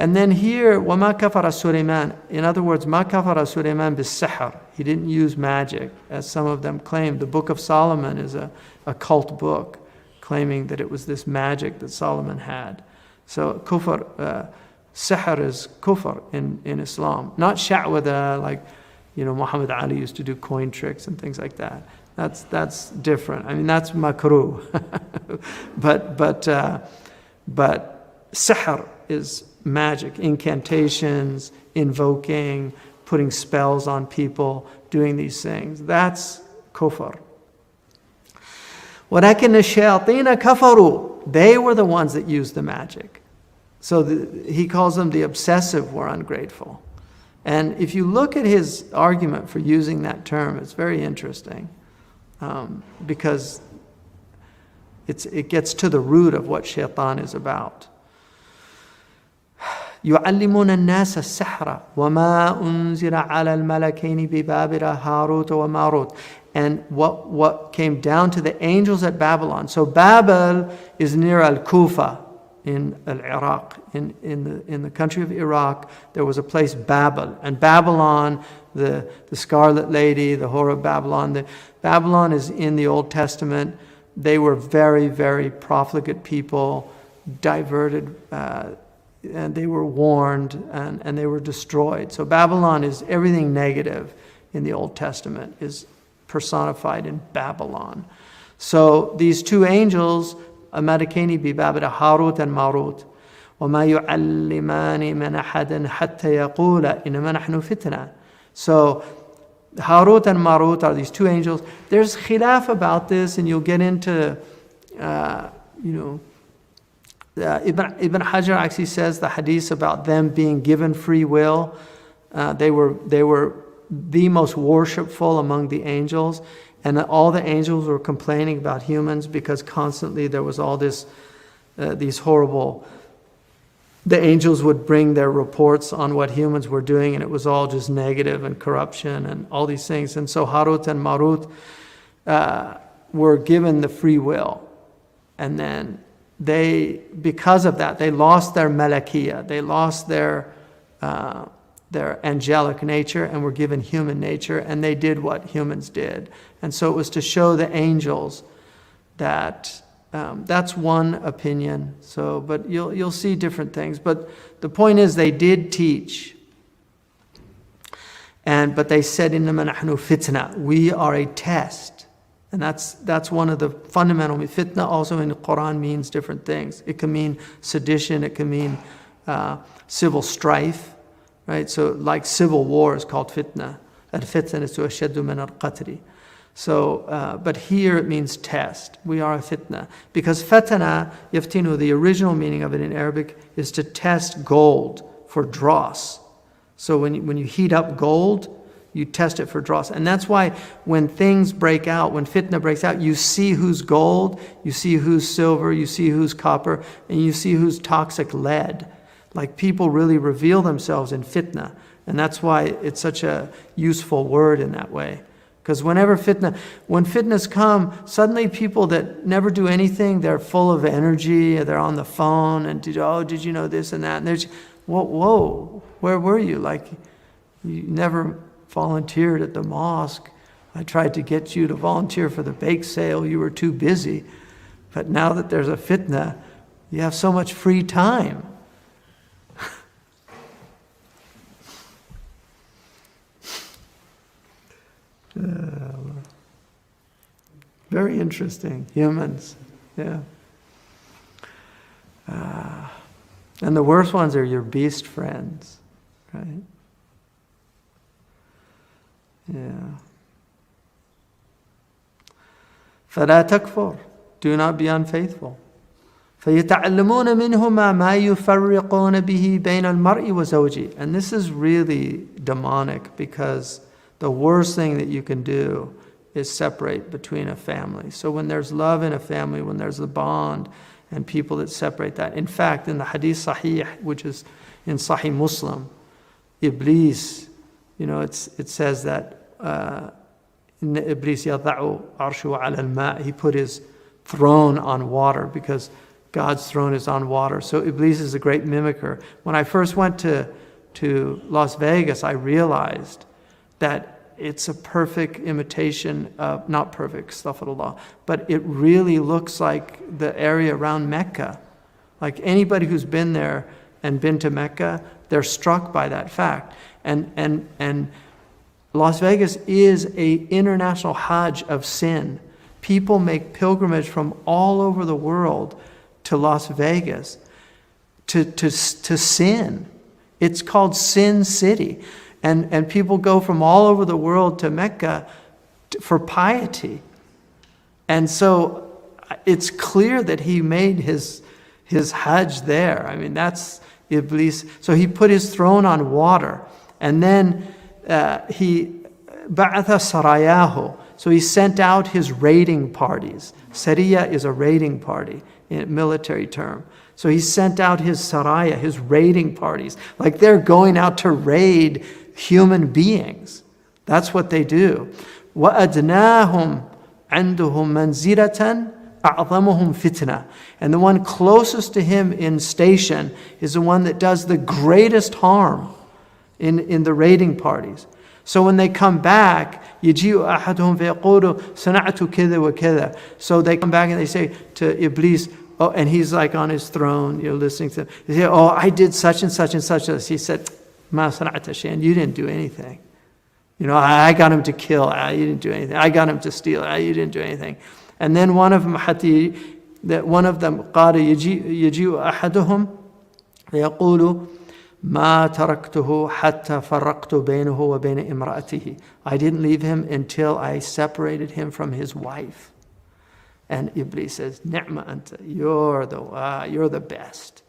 And then here, وَمَا كَفَرَ سُلَيْمَانَ. In other words, مَا كَفَرَ سُلَيْمَانَ بِالسِّحْرِ. He didn't use magic, as some of them claim. The Book of Solomon is a cult book, claiming that it was this magic that Solomon had. So kufr, sihr is kufr in Islam. Not sha'wada, like, Muhammad Ali used to do coin tricks and things like that. That's different. I mean, that's makruh. but sihr is magic, incantations, invoking, putting spells on people, doing these things. That's kufr. وَلَكِنَّ الشَّيَاطِينَ كَفَرُوا. They were the ones that used the magic. So he calls them the obsessive were ungrateful. And if you look at his argument for using that term, it's very interesting, because it gets to the root of what shaitan is about. يُعَلِّمُونَ النَّاسَ السِّحْرَ وَمَا أُنزِلَ عَلَى الْمَلَكَيْنِ بِبَابِلَ هَارُوتَ وَمَارُوتَ. And what came down to the angels at Babylon. So Babel is near Al-Kufa in Iraq. In the country of Iraq, there was a place, Babel. And Babylon, the Scarlet Lady, the Whore of Babylon. Babylon is in the Old Testament. They were very, very profligate people, diverted, and they were warned, and they were destroyed. So Babylon is everything negative in the Old Testament is personified in Babylon. So these two angels, Amadakeni bi Babila, Harut and Marut, وَمَا يُعَلِّمَانِ مِنْ أَحَدٍ حَتَّى يَقُولَ إِنَّمَا نَحْنُ فِتْنَةٌ. So Harut and Marut are these two angels. There's khilaf about this, and you'll get into, Ibn Hajar actually says the hadith about them being given free will. They were the most worshipful among the angels, and all the angels were complaining about humans because constantly there was all this, these horrible. The angels would bring their reports on what humans were doing, and it was all just negative and corruption and all these things. And so Harut and Marut were given the free will, and then because of that, they lost their malakiyah, they lost their angelic nature and were given human nature, and they did what humans did. And so it was to show the angels that that's one opinion. So, but you'll see different things. But the point is, they did teach, but they said, "Innama nahnu fitna." We are a test. And that's one of the fundamental. Fitna also in the Quran means different things. It can mean sedition. It can mean civil strife, right? So like civil war is called fitna. Al-fitna is ashaddu min al-qatl. So, but here it means test. We are a fitna. Because fatana, yaftinu, the original meaning of it in Arabic is to test gold for dross. So when you heat up gold, you test it for dross. And that's why when things break out, when fitna breaks out, you see who's gold, you see who's silver, you see who's copper, and you see who's toxic lead. Like people really reveal themselves in fitna. And that's why it's such a useful word in that way. Because when fitnas come, suddenly people that never do anything, they're full of energy, they're on the phone, and did you know this and that? And they're just, whoa, where were you? Like, you never volunteered at the mosque. I tried to get you to volunteer for the bake sale. You were too busy. But now that there's a fitna, you have so much free time. Very interesting. Humans. Yeah. And the worst ones are your beast friends. Right? Yeah. فَلَا تَكْفُرْ. Do not be unfaithful. فَيَتَعَلَّمُونَ مِنْهُمَا مَا يُفَرِّقُونَ بِهِ بَيْنَ الْمَرْءِ وَزَوْجِهِ. And this is really demonic, because the worst thing that you can do is separate between a family. So when there's love in a family, when there's a bond, and people that separate that. In fact, in the Hadith Sahih, which is in Sahih Muslim, Iblis, it says that Iblis yada'u arshu ala al-ma'. He put his throne on water, because God's throne is on water. So Iblis is a great mimicker. When I first went to Las Vegas, I realized that it's a perfect imitation of, not perfect, astaghfirullah, but it really looks like the area around Mecca. Like anybody who's been there and been to Mecca, they're struck by that fact. And Las Vegas is an international Hajj of sin. People make pilgrimage from all over the world to Las Vegas to sin. It's called Sin City. And people go from all over the world to Mecca for piety. And so it's clear that he made his Hajj there. I mean, that's Iblis. So he put his throne on water. And then he ba'atha sarayahu. So he sent out his raiding parties. Sariya is a raiding party in a military term. So he sent out his saraya, his raiding parties. Like they're going out to raid human beings. That's what they do. وَأَدْنَاهُمْ عِنْدُهُمْ مَنْزِلَةً أَعْظَمُهُمْ fitna. And the one closest to him in station is the one that does the greatest harm in the raiding parties. So when they come back, يَجِيءُ أَحَدُهُمْ فَيَقُولُ صَنَعْتُ كَذَا وَكَذَا. So they come back and they say to Iblis, oh, and he's like on his throne, you're listening to him. They say, oh, I did such and such and such. He said, Ma sana'ta shay'an, you didn't do anything. You know, I got him to kill, you didn't do anything. I got him to steal, you didn't do anything. And then one of them, قال يجيء أحدهم فيقول ما تركته حتى فرقت بينه وبين امرأته. I didn't leave him until I separated him from his wife. And Iblis says, Ni'ma anta, you're the best.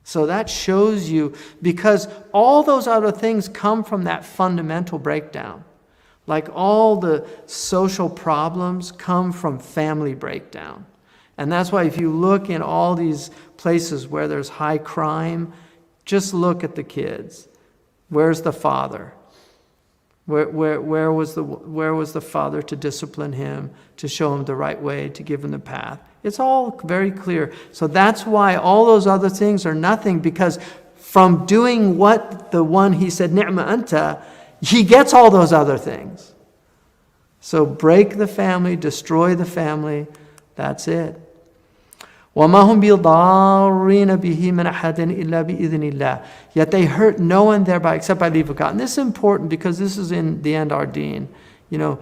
So that shows you, because all those other things come from that fundamental breakdown. Like all the social problems come from family breakdown. And that's why if you look in all these places where there's high crime, just look at the kids. Where's the father? Where was the father to discipline him, to show him the right way, to give him the path? It's all very clear. So that's why all those other things are nothing, because from doing what the one he said, Ni'ma anta, he gets all those other things. So break the family, destroy the family, that's it. وَمَا هُمْ بِضَارِّينَ بِهِ مِنْ أَحَدٍ إِلَّا بِإِذْنِ اللَّهِ. Yet they hurt no one thereby except by leave of God. And this is important because this is in the end our deen. You know,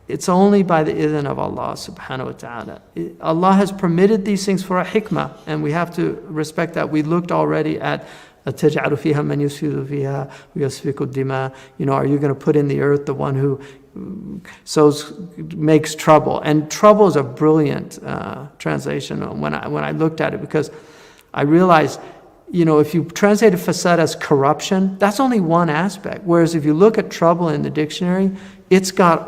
it's only by the idhn of Allah subhanahu wa ta'ala. Allah has permitted these things for a hikmah, and we have to respect that. We looked already at تَجْعَلُ فِيهَا مَنْ يُسْفِدُ فِيهَا وَيَسْفِكُ الدِّمَاء. You know, are you going to put in the earth the one who makes trouble? And trouble is a brilliant translation when I looked at it, because I realized, you know, if you translate fasad as corruption, that's only one aspect. Whereas if you look at trouble in the dictionary, it's got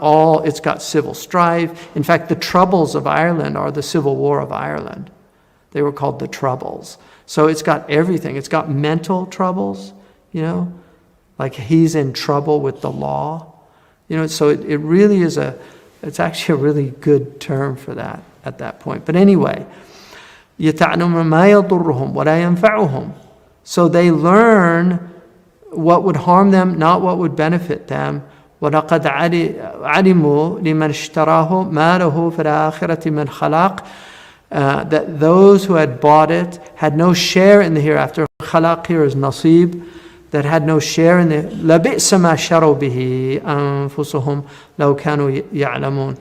civil strife. In fact, the troubles of Ireland are the Civil War of Ireland. They were called the Troubles. So it's got everything. It's got mental troubles, you know, like he's in trouble with the law. You know, so it really is it's actually a really good term for that at that point. But anyway, يَتَعْلَمُ مَا يَضُرُّهُمْ وَلَا يَنْفَعُهُم. So they learn what would harm them, not what would benefit them. وَلَقَدْ عَلِمُوا لِمَنْ اشْتَرَاهُ مَا لَهُ فِي الْآخِرَةِ مِنْ خَلَاقٍ. That those who had bought it had no share in the hereafter. Khalaq here is nasib, that had no share in the لَبِئْسَ مَا شَرَوْا بِهِ أَنفُسُهُمْ لَوْ كَانُوا يَعْلَمُونَ.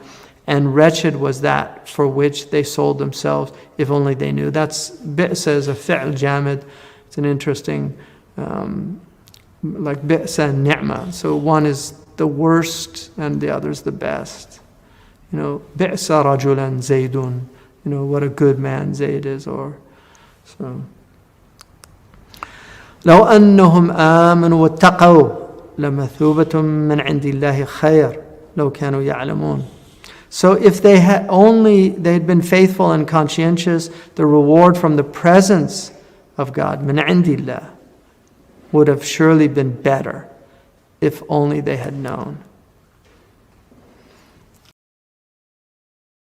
And wretched was that for which they sold themselves, if only they knew. That's bi'sa is a fi'l jamid. It's an interesting, like bi'sa and ni'ma. So one is the worst and the other is the best. You know, bi'sa rajulan zaydun. You know, what a good man Zayd is, or so. لو أنهم آمنوا واتقوا لمثوبة من عند الله خير لو كانوا يعلمون. So if they'd been faithful and conscientious, the reward from the presence of God, من عند الله, would have surely been better if only they had known.